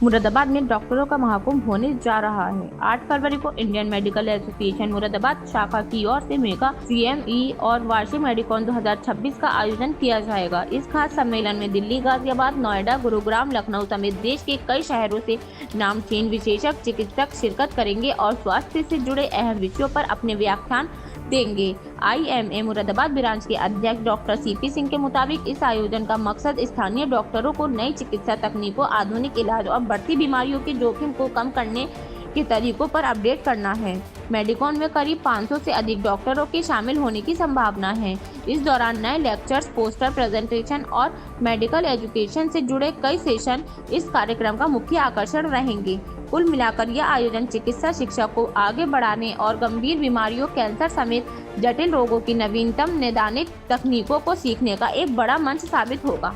मुरादाबाद में डॉक्टरों का महाकुंभ होने जा रहा है। 8 फरवरी को इंडियन मेडिकल एसोसिएशन मुरादाबाद शाखा की ओर से मेगा CME और वार्षिक मेडिकॉन 2026 का आयोजन किया जाएगा। इस खास सम्मेलन में दिल्ली, गाजियाबाद, नोएडा, गुरुग्राम, लखनऊ समेत देश के कई शहरों से नामचीन विशेषज्ञ चिकित्सक शिरकत करेंगे और स्वास्थ्य से जुड़े अहम विषयों पर अपने व्याख्यान देंगे। IMA मुरादाबाद ब्रांच के अध्यक्ष डॉक्टर CP सिंह के मुताबिक इस आयोजन का मकसद स्थानीय डॉक्टरों को नई चिकित्सा तकनीकों, आधुनिक इलाज और बढ़ती बीमारियों के जोखिम को कम करने के तरीकों पर अपडेट करना है। मेडिकॉन में करीब 500 से अधिक डॉक्टरों के शामिल होने की संभावना है। इस दौरान नए लेक्चर्स, पोस्टर प्रेजेंटेशन और मेडिकल एजुकेशन से जुड़े कई सेशन इस कार्यक्रम का मुख्य आकर्षण रहेंगे। कुल मिलाकर यह आयोजन चिकित्सा शिक्षा को आगे बढ़ाने और गंभीर बीमारियों, कैंसर समेत जटिल रोगों की नवीनतम नैदानिक तकनीकों को सीखने का एक बड़ा मंच साबित होगा।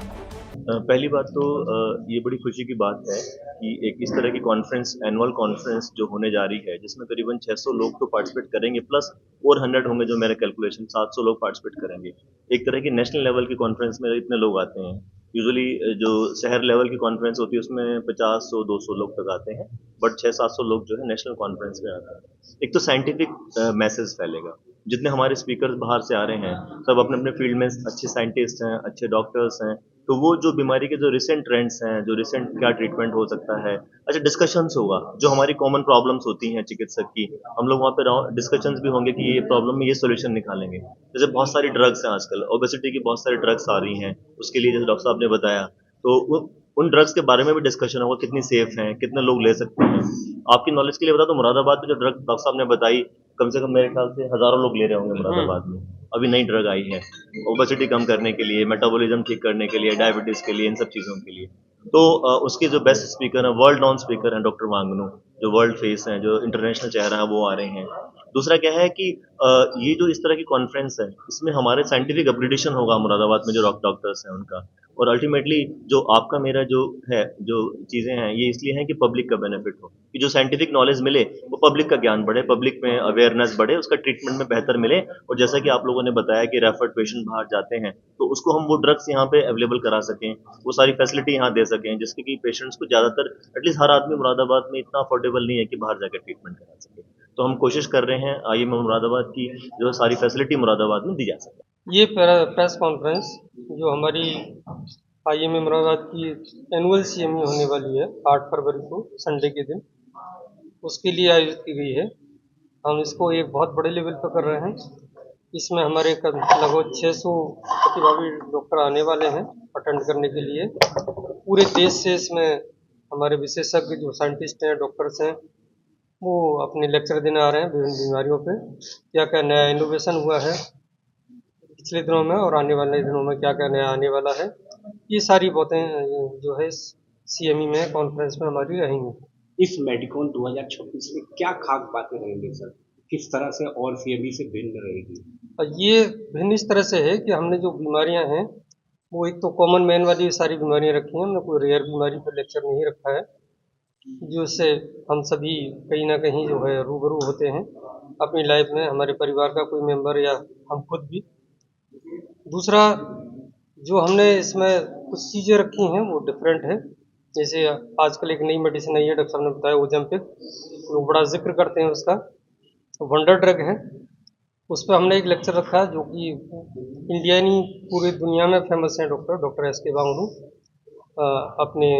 पहली बात तो ये बड़ी खुशी की बात है कि एक इस तरह की कॉन्फ्रेंस, एनुअल कॉन्फ्रेंस जो होने जा रही है, जिसमें करीबन 600 लोग तो पार्टिसिपेट करेंगे, प्लस और 100 होंगे, जो मेरे कैलकुलेशन 700 लोग पार्टिसिपेट करेंगे। एक तरह की नेशनल लेवल की कॉन्फ्रेंस में इतने लोग आते हैं। यूजुअली जो शहर लेवल की कॉन्फ्रेंस होती है उसमें 50, 100, 200 लोग तक आते हैं, बट 600-700 लोग जो है नेशनल कॉन्फ्रेंस में आते हैं। एक तो साइंटिफिक मैसेज फैलेगा। जितने हमारे स्पीकर्स बाहर से आ रहे हैं, सब अपने अपने फील्ड में अच्छे साइंटिस्ट हैं, अच्छे डॉक्टर्स हैं। तो वो जो बीमारी के जो रिसेंट ट्रेंड्स हैं, जो रिसेंट क्या ट्रीटमेंट हो सकता है, अच्छा डिस्कशंस होगा, जो हमारी कॉमन प्रॉब्लम्स होती हैं चिकित्सक की, हम लोग वहाँ पे डिस्कशंस भी होंगे कि ये प्रॉब्लम में ये सॉल्यूशन निकालेंगे। जैसे बहुत सारी ड्रग्स हैं आजकल, ओबेसिटी की बहुत सारी ड्रग्स आ रही हैं, उसके लिए जैसे डॉक्टर साहब ने बताया, तो उन ड्रग्स के बारे में भी डिस्कशन होगा, कितनी सेफ हैं, कितने लोग ले सकते हैं। आपकी नॉलेज के लिए बता तो मुरादाबाद में जो ड्रग डॉक्टर साहब ने बताई, कम से कम मेरे ख्याल से हजारों लोग ले रहे होंगे मुरादाबाद में। अभी नई ड्रग आई है ओबेसिटी कम करने के लिए, मेटाबॉलिज्म ठीक करने के लिए, डायबिटीज के लिए, इन सब चीज़ों के लिए। तो उसके जो बेस्ट स्पीकर हैं, वर्ल्ड नॉन स्पीकर हैं, डॉक्टर वांगनू, जो वर्ल्ड फेस हैं, जो इंटरनेशनल चेहरा है, वो आ रहे हैं। दूसरा क्या है कि ये जो इस तरह की कॉन्फ्रेंस है, इसमें हमारे साइंटिफिक अपग्रेडेशन होगा मुरादाबाद में जो डॉक्टर्स हैं उनका। और अल्टीमेटली जो आपका मेरा जो है, जो चीज़ें हैं, ये इसलिए हैं कि पब्लिक का बेनिफिट हो, कि जो साइंटिफिक नॉलेज मिले वो पब्लिक का ज्ञान बढ़े, पब्लिक में अवेयरनेस बढ़े, उसका ट्रीटमेंट में बेहतर मिले। और जैसा कि आप लोगों ने बताया कि रेफर्ड पेशेंट बाहर जाते हैं, तो उसको हम वो ड्रग्स यहाँ पे अवेलेबल करा सकें, वो सारी फैसिलिटी यहाँ दे सकें, जिससे कि पेशेंट्स को ज़्यादातर, एटलीस्ट हर आदमी मुरादाबाद में इतना अफोर्डेबल नहीं है कि बाहर जाकर ट्रीटमेंट करा सके। तो हम कोशिश कर रहे हैं IMA मुरादाबाद की जो सारी फैसिलिटी मुरादाबाद में दी जा सके। ये प्रेस कॉन्फ्रेंस जो हमारी IMA मुरादाबाद की एनुअल CME होने वाली है 8 फरवरी को संडे के दिन, उसके लिए आयोजित की गई है। हम इसको एक बहुत बड़े लेवल पर कर रहे हैं। इसमें हमारे लगभग 600 प्रतिभागी डॉक्टर आने वाले हैं अटेंड करने के लिए। पूरे देश से इसमें हमारे विशेषज्ञ जो साइंटिस्ट हैं, डॉक्टर्स हैं, वो अपने लेक्चर देने आ रहे हैं विभिन्न बीमारियों पे। क्या क्या नया इनोवेशन हुआ है पिछले दिनों में और आने वाले दिनों में क्या क्या नया आने वाला है, ये सारी बातें जो है CME में कॉन्फ्रेंस में हमारी रहेंगी। इस मेडिकॉन 2026 में क्या खास बातें रहेंगी सर? किस तरह से और CME से भिन्न रहेगी? ये भिन्न इस तरह से है कि हमने जो बीमारियां हैं वो एक तो कॉमन मैन वाली सारी बीमारियां रखी हैं, हमने कोई रेयर बीमारी पर लेक्चर नहीं रखा है, जिससे हम सभी कहीं ना कहीं जो है रूबरू होते हैं अपनी लाइफ में, हमारे परिवार का कोई मेंबर या हम खुद भी। दूसरा जो हमने इसमें कुछ चीज़ें रखी हैं वो डिफरेंट है। जैसे आजकल एक नई मेडिसिन आई है, डॉक्टर साहब ने बताया ओजेम्पिक, वो बड़ा जिक्र करते हैं उसका, वंडर ड्रग है। उस पर हमने एक लेक्चर रखा जो कि इंडिया नहीं पूरी दुनिया में फेमस है, डॉक्टर SK वांगनू अपने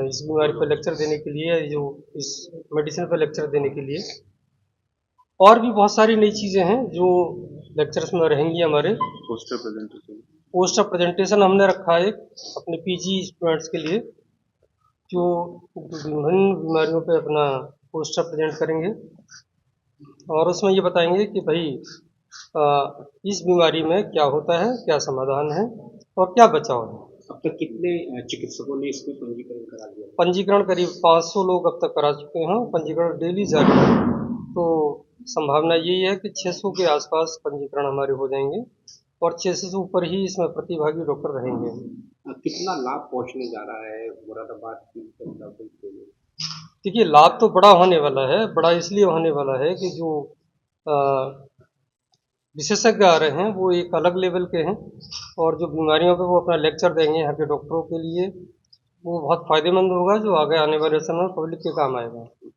इस बीमारी पर लेक्चर देने के लिए, जो इस मेडिसिन पर लेक्चर देने के लिए। और भी बहुत सारी नई चीज़ें हैं जो लेक्चर्स में रहेंगी हमारे। पोस्टर प्रेजेंटेशन हमने रखा है अपने PG स्टूडेंट्स के लिए, जो विभिन्न बीमारियों पे अपना पोस्टर प्रेजेंट करेंगे और उसमें ये बताएंगे कि भाई इस बीमारी में क्या होता है, क्या समाधान है और क्या बचाव है। अब तक कितने चिकित्सकों ने इसमें पंजीकरण करा दिया? पंजीकरण करीब 500 लोग अब तक करा चुके हैं, पंजीकरण डेली जारी है। तो संभावना यही है कि 600 के आसपास पंजीकरण हमारे हो जाएंगे और 600 से ऊपर ही इसमें प्रतिभागी डॉक्टर रहेंगे। कितना लाभ पहुंचने जा रहा है मुरादाबाद की जनता को? देखिए, लाभ तो बड़ा होने वाला है। बड़ा इसलिए होने वाला है कि जो विशेषज्ञ आ रहे हैं वो एक अलग लेवल के हैं और जो बीमारियों पे वो अपना लेक्चर देंगे यहाँ के डॉक्टरों के लिए, वो बहुत फ़ायदेमंद होगा, जो आगे आने वाले समय में पब्लिक के काम आएगा।